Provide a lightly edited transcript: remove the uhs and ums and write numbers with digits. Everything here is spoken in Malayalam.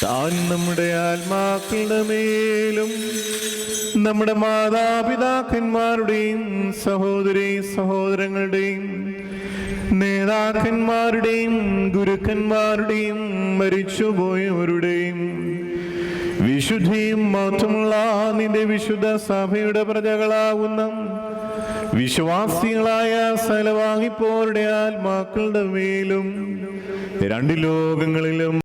താൻ നമ്മുടെ ആത്മാക്കളുടെ മേലും നമ്മുടെ മാതാപിതാക്കന്മാരുടെയും സഹോദരീ സഹോദരങ്ങളുടെയും നേതാക്കന്മാരുടെയും ഗുരുക്കന്മാരുടെയും മരിച്ചുപോയവരുടെയും വിശുദ്ധിയും മഹത്വമുള്ള നിന്റെ വിശുദ്ധ സഭയുടെ പ്രജകളാകുന്ന വിശ്വാസികളായ സകലവാങ്ങിപ്പോരുടെ ആത്മാക്കളുടെ മേലും രണ്ട് ലോകങ്ങളിലും